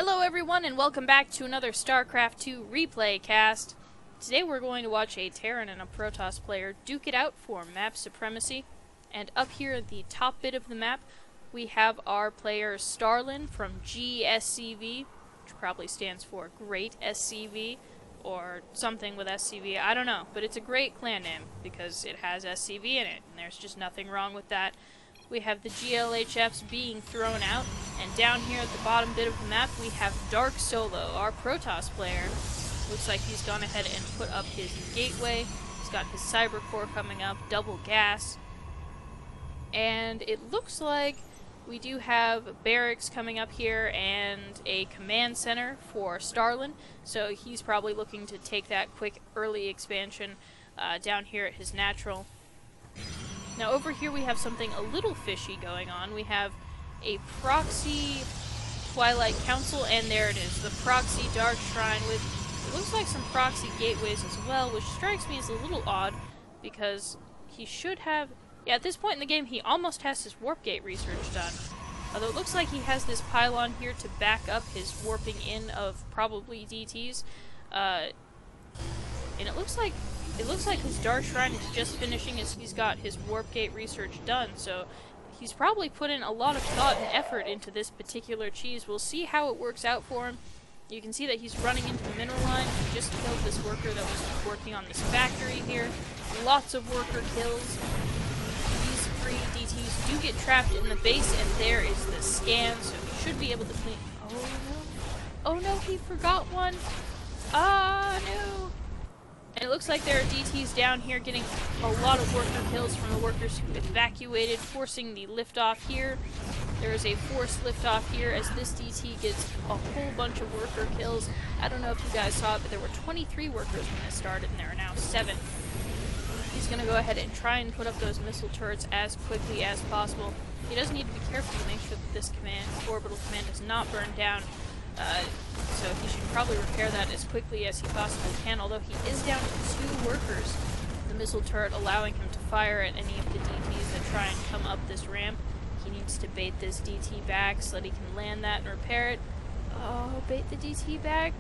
Hello everyone and welcome back to another StarCraft 2 replay cast. Today we're going to watch a Terran and a Protoss player duke it out for map supremacy. And up here at the top bit of the map, we have our player Starlin from GSCV, which probably stands for Great SCV, or something with SCV, I don't know. But it's a great clan name because it has SCV in it, and there's just nothing wrong with that. We have the GLHFs being thrown out, and down here at the bottom bit of the map we have Dark Solo, our Protoss player. Looks like he's gone ahead and put up his gateway. He's got his cyber core coming up, double gas. And it looks like we do have barracks coming up here and a command center for Starlin, so he's probably looking to take that quick early expansion down here at his natural. Now over here we have something a little fishy going on. We have a Proxy Twilight Council, and there it is, the Proxy Dark Shrine with, it looks like some Proxy gateways as well, which strikes me as a little odd, because he should have, yeah, at this point in the game he almost has his warp gate research done. Although it looks like he has this pylon here to back up his warping in of probably DTs, and it looks like his Dark Shrine is just finishing as he's got his warp gate research done, so he's probably put in a lot of thought and effort into this particular cheese. We'll see how it works out for him. You can see that he's running into the mineral line. He just killed this worker that was working on this factory here. Lots of worker kills. These three DTs do get trapped in the base, and there is the scan, so he should be able to clean. Oh no. Oh no, he forgot one. Ah, no. And it looks like there are DTs down here getting a lot of worker kills from the workers who evacuated, forcing the liftoff here. There is a forced liftoff here as this DT gets a whole bunch of worker kills. I don't know if you guys saw it, but there were 23 workers when this started, and there are now 7. He's going to go ahead and try and put up those missile turrets as quickly as possible. He does need to be careful to make sure that this orbital command does not burn down. So he should probably repair that as quickly as he possibly can, although he is down to 2 workers. The missile turret allowing him to fire at any of the DTs that try and come up this ramp. He needs to bait this DT back so that he can land that and repair it. Oh, bait the DT back.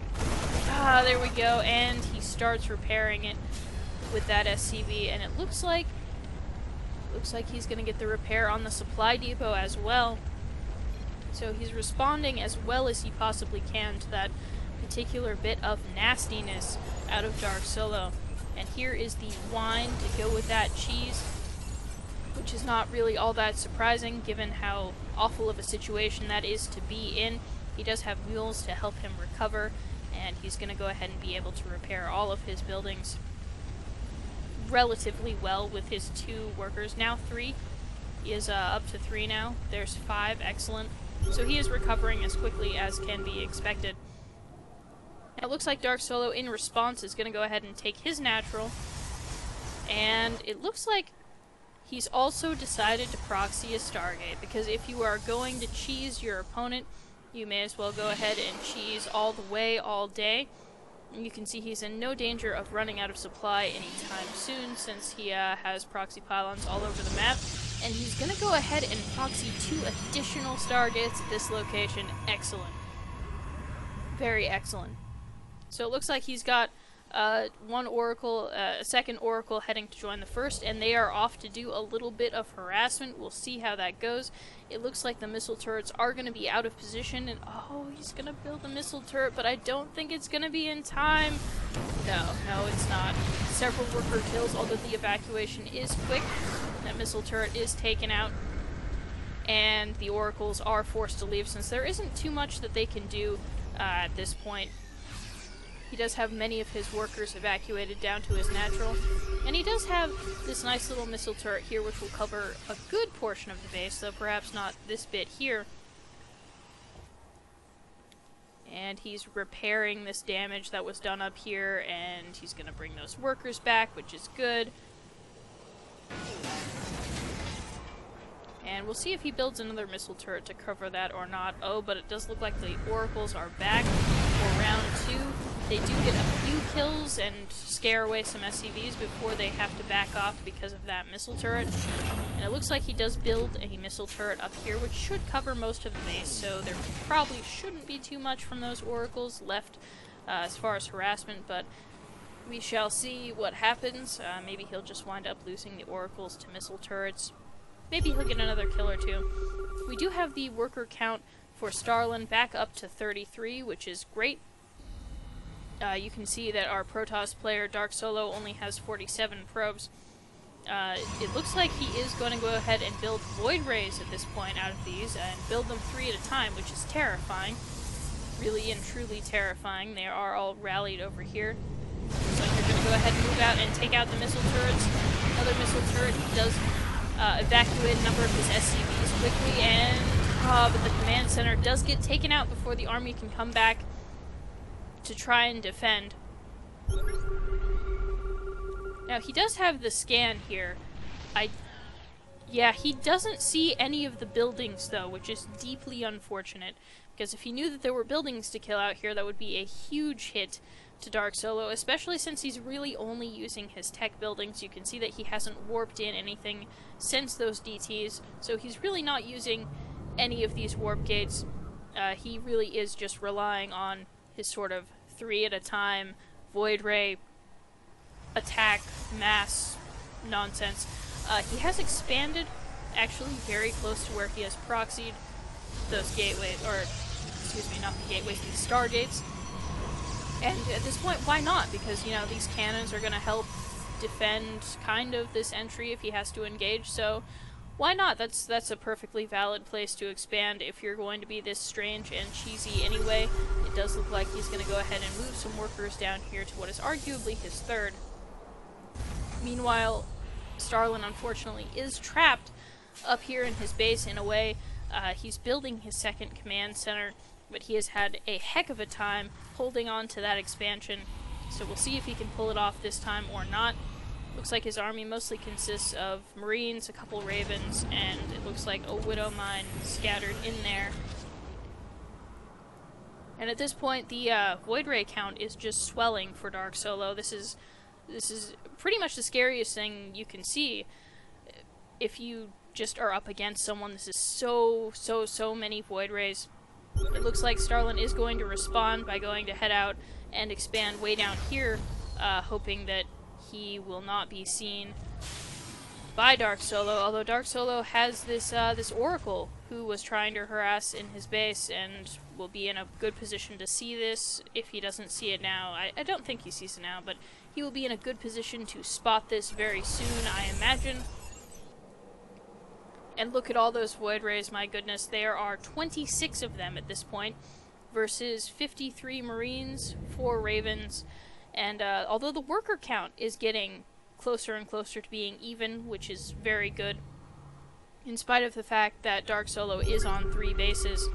Ah, there we go, and he starts repairing it with that SCV, and it looks like he's going to get the repair on the supply depot as well. So he's responding as well as he possibly can to that particular bit of nastiness out of Dark Solo. And here is the wine to go with that cheese, which is not really all that surprising given how awful of a situation that is to be in. He does have mules to help him recover, and he's going to go ahead and be able to repair all of his buildings relatively well with his 2 workers. Now 3. He is up to 3 now. There's 5. Excellent. So he is recovering as quickly as can be expected. Now it looks like Dark Solo in response is going to go ahead and take his natural. And it looks like he's also decided to proxy a Stargate, because if you are going to cheese your opponent, you may as well go ahead and cheese all the way, all day. And you can see he's in no danger of running out of supply anytime soon, since he has proxy pylons all over the map. And he's going to go ahead and proxy 2 additional Stargates at this location. Excellent. Very excellent. So it looks like he's got one Oracle, a second Oracle heading to join the first, and they are off to do a little bit of harassment. We'll see how that goes. It looks like the missile turrets are going to be out of position, and oh, he's going to build a missile turret, but I don't think it's going to be in time. No, it's not. Several worker kills, although the evacuation is quick. That missile turret is taken out, and the Oracles are forced to leave since there isn't too much that they can do at this point. He does have many of his workers evacuated down to his natural, and he does have this nice little missile turret here which will cover a good portion of the base, though perhaps not this bit here. And he's repairing this damage that was done up here, and he's going to bring those workers back, which is good. And we'll see if he builds another missile turret to cover that or not. Oh, but it does look like the Oracles are back for round 2. They do get a few kills and scare away some SCVs before they have to back off because of that missile turret. And it looks like he does build a missile turret up here, which should cover most of the base, so there probably shouldn't be too much from those oracles left as far as harassment, but we shall see what happens. Maybe he'll just wind up losing the oracles to missile turrets. Maybe he'll get another kill or two. We do have the worker count for Starlin back up to 33, which is great. You can see that our Protoss player, Dark Solo, only has 47 probes. It looks like he is going to go ahead and build Void Rays at this point out of these, and build them 3 at a time, which is terrifying. Really and truly terrifying. They are all rallied over here. Looks like they're going to go ahead and move out and take out the missile turrets. Another missile turret does evacuate a number of his SCVs quickly, and but the command center does get taken out before the army can come back to try and defend. Now, he does have the scan here. Yeah, he doesn't see any of the buildings, though, which is deeply unfortunate. Because if he knew that there were buildings to kill out here, that would be a huge hit to Dark Solo, especially since he's really only using his tech buildings. You can see that he hasn't warped in anything since those DTs, so he's really not using any of these warp gates. He really is just relying on his sort of 3 at a time Void Ray attack mass nonsense. He has expanded actually very close to where he has proxied those gateways, or excuse me, not the gateways, these stargates. And at this point, why not? Because, you know, these cannons are going to help defend kind of this entry if he has to engage, so why not? That's a perfectly valid place to expand if you're going to be this strange and cheesy anyway. It does look like he's going to go ahead and move some workers down here to what is arguably his 3rd. Meanwhile, Starlin unfortunately is trapped up here in his base in a way. He's building his 2nd command center, but he has had a heck of a time holding on to that expansion, so we'll see if he can pull it off this time or not. Looks like his army mostly consists of Marines, a couple Ravens, and it looks like a Widow Mine scattered in there. And at this point, the Void Ray count is just swelling for Dark Solo. This is pretty much the scariest thing you can see if you just are up against someone. This is so many Void Rays. It looks like Starlin is going to respond by going to head out and expand way down here, hoping that he will not be seen by Dark Solo, although Dark Solo has this this Oracle who was trying to harass in his base and will be in a good position to see this if he doesn't see it now. I don't think he sees it now, but he will be in a good position to spot this very soon, I imagine. And look at all those Void Rays, my goodness, there are 26 of them at this point, versus 53 Marines, 4 Ravens, and although the worker count is getting closer and closer to being even, which is very good, in spite of the fact that Dark Solo is on 3 bases.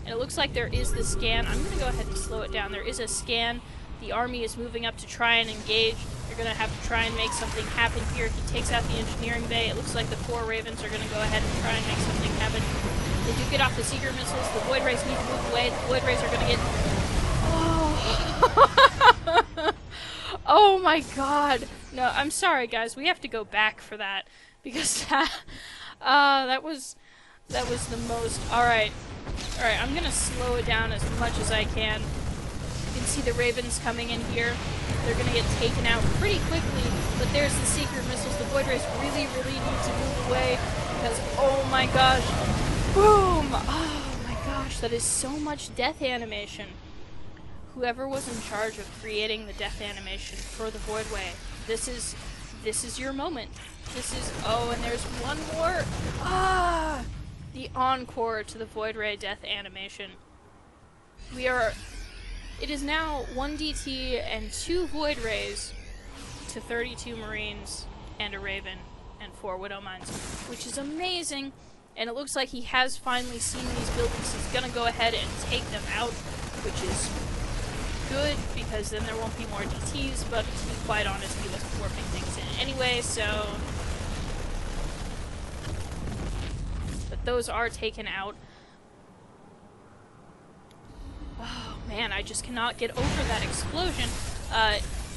And it looks like there is the scan. I'm going to go ahead and slow it down. There is a scan. The army is moving up to try and engage. You're going to have to try and make something happen here. He takes out the engineering bay. It looks like the 4 Ravens are going to go ahead and try and make something happen. They do get off the Seeker missiles. The Void Rays need to move away. The Void Rays are going to get... Oh. Oh my god. No, I'm sorry, guys. We have to go back for that. Because that was the most... Alright. Alright, I'm going to slow it down as much as I can. You can see the Ravens coming in here. They're going to get taken out pretty quickly, but there's the Seeker missiles. The Void Rays really need to move away because, oh my gosh, boom! Oh my gosh, that is so much death animation. Whoever was in charge of creating the death animation for the Void Ray, this is your moment. This is, oh, and there's one more. Ah! The encore to the Void Ray death animation. It is now 1 DT and 2 Void Rays to 32 Marines and a Raven and 4 Widow Mines, which is amazing. And it looks like he has finally seen these buildings. He's gonna go ahead and take them out, which is good because then there won't be more DTs, but to be quite honest, he wasn't warping things in anyway, so... But those are taken out. Oh man, I just cannot get over that explosion.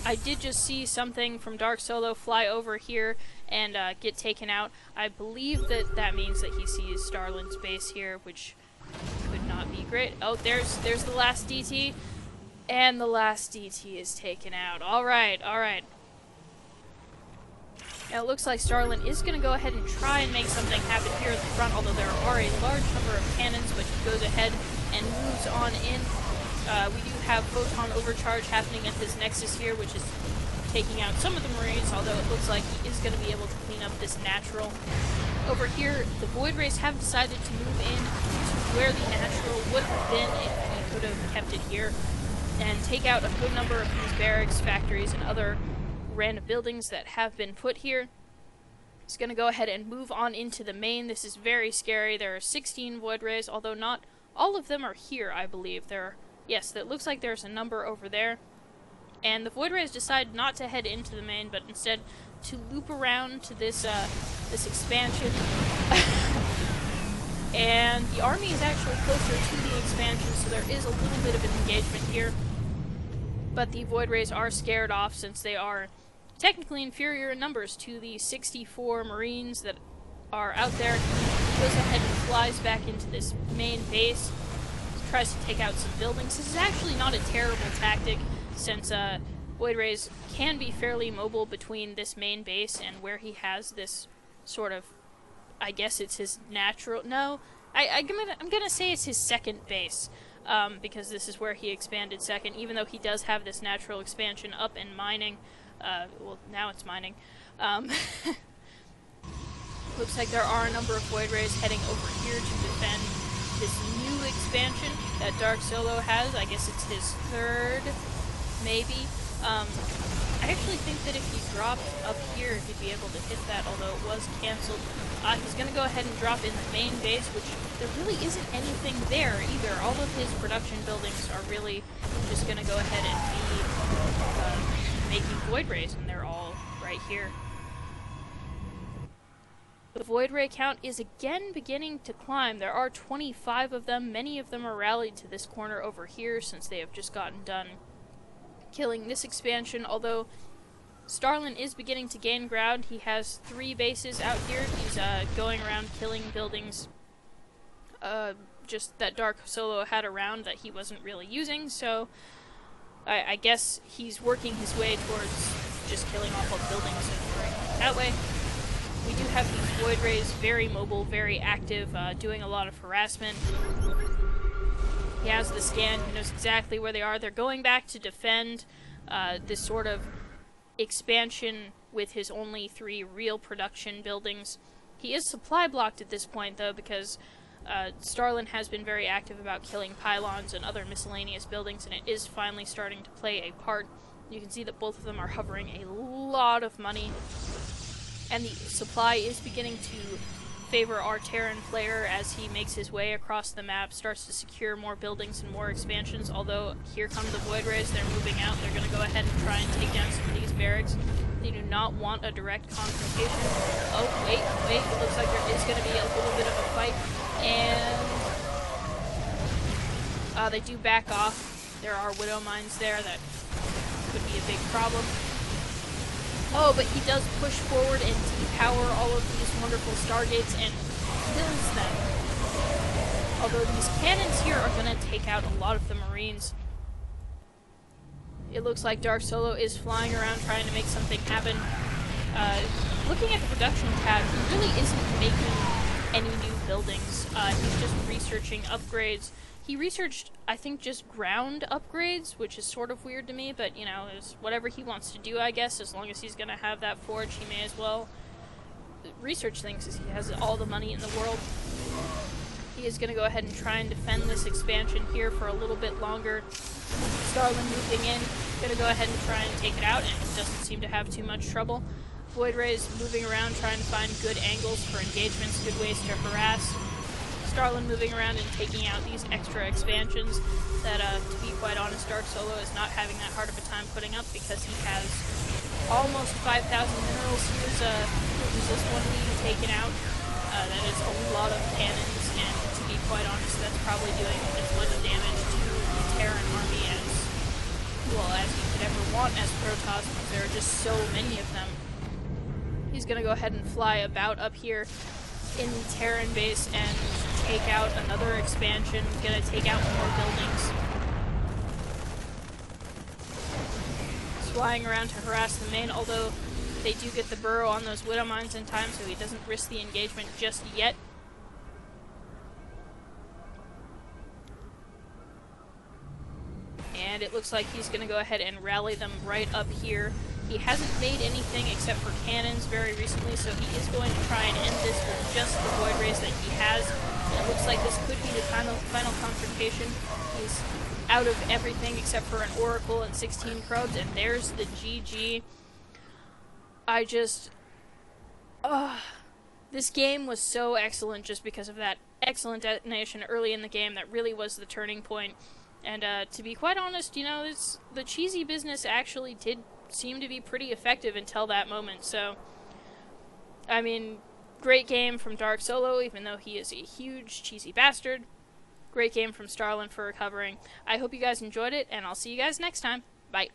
I did just see something from Dark Solo fly over here and get taken out. I believe that means that he sees Starlin's base here, which could not be great. Oh, there's the last DT, and the last DT is taken out. All right, all right. Now it looks like Starlin is going to go ahead and try and make something happen here at the front, although there are a large number of cannons, but he goes ahead and moves on in. We do have Photon Overcharge happening at this Nexus here, which is taking out some of the Marines, although it looks like he is going to be able to clean up this natural. Over here, the Void Rays have decided to move in to where the natural would have been if he could have kept it here, and take out a good number of these barracks, factories, and other random buildings that have been put here. He's going to go ahead and move on into the main. This is very scary. There are 16 Void Rays, although not all of them are here, I believe. Yes, it looks like there's a number over there. And the Void Rays decide not to head into the main, but instead to loop around to this expansion. And the army is actually closer to the expansion, so there is a little bit of an engagement here. But the Void Rays are scared off since they are technically inferior in numbers to the 64 Marines that are out there. He goes ahead and flies back into this main base. Tries to take out some buildings. This is actually not a terrible tactic, since Void Rays can be fairly mobile between this main base and where he has this sort of, I guess it's his natural, no, I'm gonna say it's his second base, because this is where he expanded second, even though he does have this natural expansion up in mining. Well, now it's mining. Looks like there are a number of Void Rays heading over here to defend this new expansion that Dark Solo has. I guess it's his third, maybe. I actually think that if he dropped up here, he'd be able to hit that, although it was cancelled. He's going to go ahead and drop in the main base, which there really isn't anything there either. All of his production buildings are really just going to go ahead and be making Void Rays, and they're all right here. The Void Ray count is again beginning to climb. There are 25 of them. Many of them are rallied to this corner over here since they have just gotten done killing this expansion, although Starlin is beginning to gain ground. He has 3 bases out here. He's going around killing buildings just that Dark Solo had around that he wasn't really using, so I guess he's working his way towards just killing off all the buildings and going that way. We do have these Void Rays, very mobile, very active, doing a lot of harassment. He has the scan, he knows exactly where they are. They're going back to defend this sort of expansion with his only 3 real production buildings. He is supply blocked at this point, though, because Starlin has been very active about killing pylons and other miscellaneous buildings, and it is finally starting to play a part. You can see that both of them are hovering a lot of money. And the supply is beginning to favor our Terran player as he makes his way across the map, starts to secure more buildings and more expansions, although here come the Void Rays, they're moving out, they're going to go ahead and try and take down some of these barracks. They do not want a direct confrontation. Oh, wait, it looks like there is going to be a little bit of a fight, and they do back off. There are Widow Mines there that could be a big problem. Oh, but he does push forward and depower all of these wonderful Stargates and kills them. Although these cannons here are going to take out a lot of the Marines. It looks like Dark Solo is flying around trying to make something happen. Looking at the production tab, he really isn't making any new buildings. He's just researching upgrades. He researched, I think, just ground upgrades, which is sort of weird to me, but, you know, it's whatever he wants to do, I guess. As long as he's going to have that forge, he may as well research things, as he has all the money in the world. He is going to go ahead and try and defend this expansion here for a little bit longer. Starlin moving in, going to go ahead and try and take it out, and doesn't seem to have too much trouble. Void Rays moving around, trying to find good angles for engagements, good ways to harass. Starlin moving around and taking out these extra expansions that, to be quite honest, Dark Solo is not having that hard of a time putting up because he has almost 5,000 minerals. Here's this one being taken out. That is a lot of cannons, and to be quite honest, that's probably doing as much damage to the Terran army as well as you could ever want as Protoss, because there are just so many of them. He's gonna go ahead and fly about up here in the Terran base and take out another expansion. He's gonna take out more buildings. He's flying around to harass the main, although they do get the burrow on those widow mines in time, so he doesn't risk the engagement just yet. And it looks like he's going to go ahead and rally them right up here. He hasn't made anything except for cannons very recently, so he is going to try and end this with just the void rays that he has. And it looks like this could be the final confrontation. He's out of everything except for an Oracle and 16 probes, and there's the GG. This game was so excellent just because of that excellent detonation early in the game that really was the turning point. And to be quite honest, you know, the cheesy business actually did seem to be pretty effective until that moment. So, I mean, great game from Dark Solo, even though he is a huge cheesy bastard. Great game from Starlin for recovering. I hope you guys enjoyed it, and I'll see you guys next time. Bye.